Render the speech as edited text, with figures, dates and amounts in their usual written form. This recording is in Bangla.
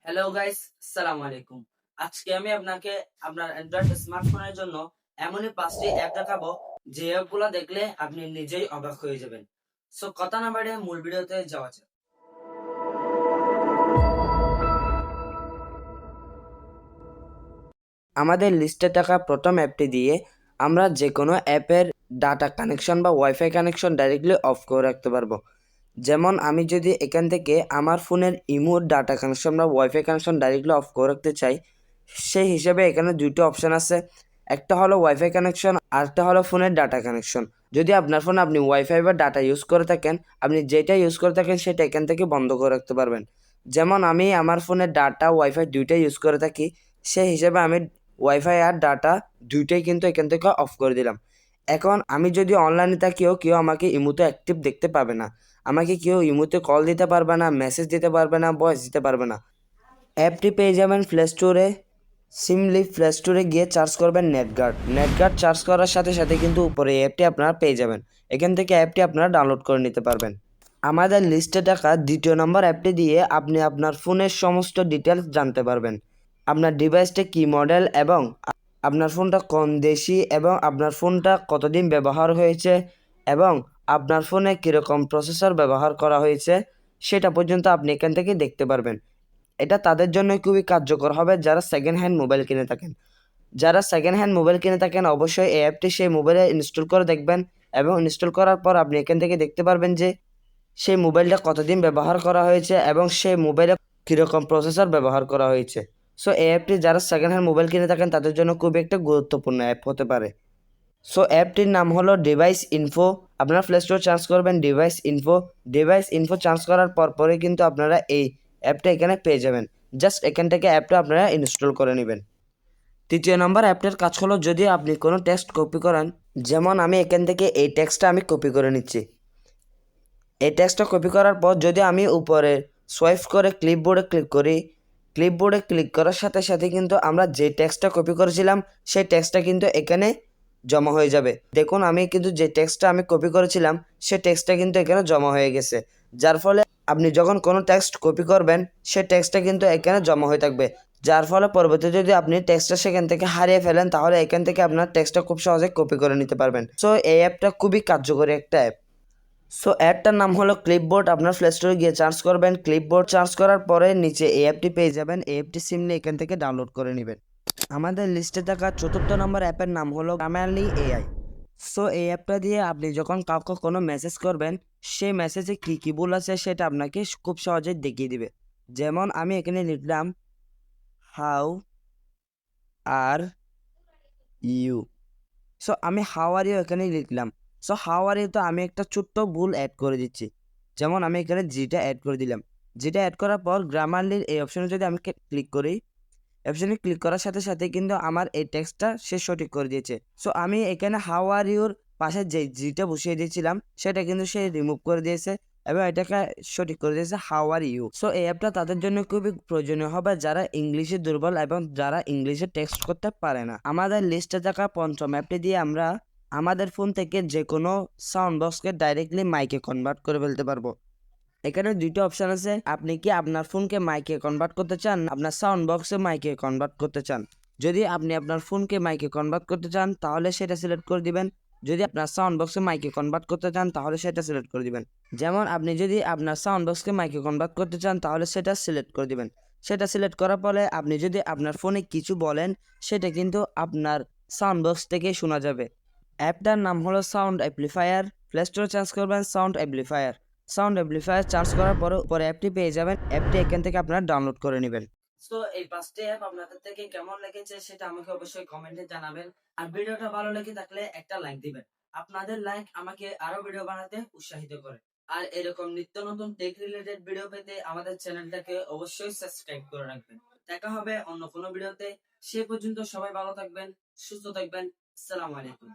হ্যালো গাইস, আসসালামু আলাইকুম। আজকে আমি আপনাকে আপনার অ্যান্ড্রয়েড স্মার্টফোনের জন্য এমনই 5টি অ্যাপ দেখাবো যে অ্যাপগুলো দেখলে আপনি নিজেই অবাক হয়ে যাবেন। সো কথা না বাড়িয়ে মূল ভিডিওতে যাওয়া যাক। আমাদের লিস্টে থাকা প্রথম অ্যাপটি দিয়ে আমরা যে কোনো অ্যাপের ডাটা কানেকশন বা ওয়াইফাই কানেকশন ডাইরেক্টলি অফ করে রাখতে পারবো। যেমন আমি যদি এখান থেকে আমার ফোনের ইমোর ডাটা কানেকশন বা ওয়াইফাই কানেকশন ডাইরেক্টলি অফ করে রাখতে চাই, সেই হিসেবে এখানে দুটো অপশন আছে। একটা হলো ওয়াইফাই কানেকশন, আরেকটা হলো ফোনের ডাটা কানেকশন। যদি আপনার ফোনে আপনি ওয়াইফাই বা ডাটা ইউজ করে থাকেন, আপনি যেটা ইউজ করে থাকেন সেটা এখান থেকে বন্ধ করে রাখতে পারবেন। যেমন আমি আমার ফোনে ডাটা ওয়াইফাই দুইটাই ইউজ করে থাকি, সেই হিসেবে আমি ওয়াইফাই আর ডাটা দুইটাই কিন্তু এখান থেকে অফ করে দিলাম। এখন আমি যদি অনলাইনে থাকিও কেউ আমাকে ইমোতে অ্যাক্টিভ দেখতে পাবে না, আমাকে কেউ ইমোতে কল দিতে পারবে না, মেসেজ দিতে পারবে না, ভয়েস দিতে পারবে না। অ্যাপটি পেয়ে যাবেন প্লে স্টোরে। সিমলি প্লে স্টোরে গিয়ে চার্জ করবেন নেটগার্ড চার্জ করার সাথে সাথে কিন্তু উপরে এই অ্যাপটি আপনারা পেয়ে যাবেন। এখান থেকে অ্যাপটি আপনারা ডাউনলোড করে নিতে পারবেন। আমাদের লিস্টে থাকা দ্বিতীয় নম্বর অ্যাপটি দিয়ে আপনি আপনার ফোনের সমস্ত ডিটেলস জানতে পারবেন। আপনার ডিভাইসটা কি মডেল এবং আপনার ফোনটা কোন দেশি এবং আপনার ফোনটা কতদিন ব্যবহার হয়েছে এবং আপনার ফোনে কীরকম প্রসেসর ব্যবহার করা হয়েছে সেটা পর্যন্ত আপনি এখান থেকে দেখতে পারবেন। এটা তাদের জন্য খুবই কার্যকর হবে যারা সেকেন্ড হ্যান্ড মোবাইল কিনে থাকেন। যারা সেকেন্ড হ্যান্ড মোবাইল কিনে থাকেন অবশ্যই এই অ্যাপটি সেই মোবাইলে ইনস্টল করে দেখবেন এবং ইনস্টল করার পর আপনি এখান থেকে দেখতে পারবেন যে সেই মোবাইলটা কতদিন ব্যবহার করা হয়েছে এবং সেই মোবাইলে কীরকম প্রসেসর ব্যবহার করা হয়েছে। সো এই অ্যাপটি যারা সেকেন্ড হ্যান্ড মোবাইল কিনে থাকেন তাদের জন্য খুবই একটা গুরুত্বপূর্ণ অ্যাপ হতে পারে। সো অ্যাপটির নাম হলো ডিভাইস ইনফো। আপনারা প্লে স্টোর চার্জ করবেন ডিভাইস ইনফো চার্জ করার পরে কিন্তু আপনারা এই অ্যাপটা এখানে পেয়ে যাবেন। জাস্ট এখান থেকে অ্যাপটা আপনারা ইনস্টল করে নেবেন। তৃতীয় নম্বর অ্যাপটার কাজ হলো যদি আপনি কোনো টেক্সট কপি করেন, যেমন আমি এখান থেকে এই টেক্সটটা আমি কপি করে নিচ্ছি। এই টেক্সটটা কপি করার পর যদি আমি উপরে সোয়াইপ করে ক্লিপবোর্ডে ক্লিক করার সাথে সাথে কিন্তু আমরা যে টেক্সটটা কপি করেছিলাম সেই টেক্সটটা কিন্তু এখানে জমা হয়ে যাবে। দেখুন আমি কিন্তু যে টেক্সটটা আমি কপি করেছিলাম সেই টেক্সটটা কিন্তু এখানে জমা হয়ে গেছে, যার ফলে আপনি যখন কোনো টেক্সট কপি করবেন সেই টেক্সটটা কিন্তু এখানে জমা হয়ে থাকবে, যার ফলে পরবর্তীতে যদি আপনি টেক্সটটা সেখান থেকে হারিয়ে ফেলেন তাহলে এখান থেকে আপনার টেক্সটটা খুব সহজে কপি করে নিতে পারবেন। সো এই অ্যাপটা খুবই কার্যকরী একটা অ্যাপ। সো অ্যাপটার নাম হলো ক্লিপবোর্ড। আপনার প্লে স্টোরে গিয়ে চার্জ করবেন। ক্লিপবোর্ড চার্জ করার পরে নিচে এই অ্যাপটি পেয়ে যাবেন। এই অ্যাপটি সিমলি এখান থেকে ডাউনলোড করে নেবেন। আমাদের লিস্টে থাকা চতুর্থ নম্বর অ্যাপের নাম হলো গ্রামারলি এআই। সো এই অ্যাপটা দিয়ে আপনি যখন কাউকে কোনো মেসেজ করবেন সেই মেসেজে কী কী ভুল আছে সেটা আপনাকে খুব সহজেই দেখিয়ে দিবে। যেমন আমি এখানে লিখলাম হাউ আর ইউ। সো আমি হাউ আর ইউ এখানে লিখলাম। সো হাউ আর ইউ তো আমি একটা ছোট্ট ভুল অ্যাড করে দিচ্ছি। যেমন আমি এখানে জিটা অ্যাড করে দিলাম। জিটা অ্যাড করার পর গ্রামারলির এই অপশনে যদি আমি ক্লিক করি, অপশনে ক্লিক করার সাথে সাথে কিন্তু আমার এই টেক্সটটা সে সঠিক করে দিয়েছে। সো আমি এখানে হাউ আর ইউর পাশে যে জিটা বসিয়ে দিয়েছিলাম সেটা কিন্তু সে রিমুভ করে দিয়েছে এবং এটাকে সঠিক করে দিয়েছে হাউ আর ইউ। সো এই অ্যাপটা তাদের জন্য খুবই প্রয়োজনীয় হবে যারা ইংলিশে দুর্বল এবং যারা ইংলিশে টেক্সট করতে পারে না। আমাদের লিস্টে থাকা পঞ্চম অ্যাপটি দিয়ে আমরা আমাদের ফোন থেকে যে কোনো সাউন্ড বক্সকে ডাইরেক্টলি মাইকে কনভার্ট করে ফেলতে পারবো। এখানে দুইটা অপশন আছে, আপনি কি আপনার ফোনকে মাইকে কনভার্ট করতে চান, আপনার সাউন্ড বক্সে মাইকে কনভার্ট করতে চান। যদি আপনি আপনার ফোনকে মাইকে কনভার্ট করতে চান তাহলে সেটা সিলেক্ট করে দিবেন। যদি আপনার সাউন্ড বক্সে মাইকে কনভার্ট করতে চান তাহলে সেটা সিলেক্ট করে দিবেন। যেমন আপনি যদি আপনার সাউন্ড বক্সকে মাইকে কনভার্ট করতে চান তাহলে সেটা সিলেক্ট করে দিবেন। সেটা সিলেক্ট করার পরে আপনি যদি আপনার ফোনে কিছু বলেন সেটা কিন্তু আপনার সাউন্ড বক্স থেকেই শোনা যাবে। অ্যাপটার নাম হলো সাউন্ড অ্যাম্পলিফায়ার। প্লে স্টোরে চার্জ করবেন সাউন্ড অ্যাম্পলিফায়ার চার্জ করার পরে অ্যাপটি পেয়ে যাবেন। অ্যাপটি এখান থেকে আপনারা ডাউনলোড করে নেবেন। সো এই 5টি অ্যাপ আপনাদের থেকে কেমন লেগেছে সেটা আমাকে অবশ্যই কমেন্টে জানাবেন। আর ভিডিওটা ভালো লেগে থাকলে একটা লাইক দিবেন। আপনাদের লাইক আমাকে আরো ভিডিও বানাতে উৎসাহিত করে। আর এরকম নিত্য নতুন টেক রিলেটেড ভিডিও পেতে আমাদের চ্যানেলটাকে অবশ্যই সাবস্ক্রাইব করে রাখবেন। দেখা হবে অন্য কোনো ভিডিওতে। সে পর্যন্ত সবাই ভালো থাকবেন, সুস্থ থাকবেন। আসসালামু আলাইকুম।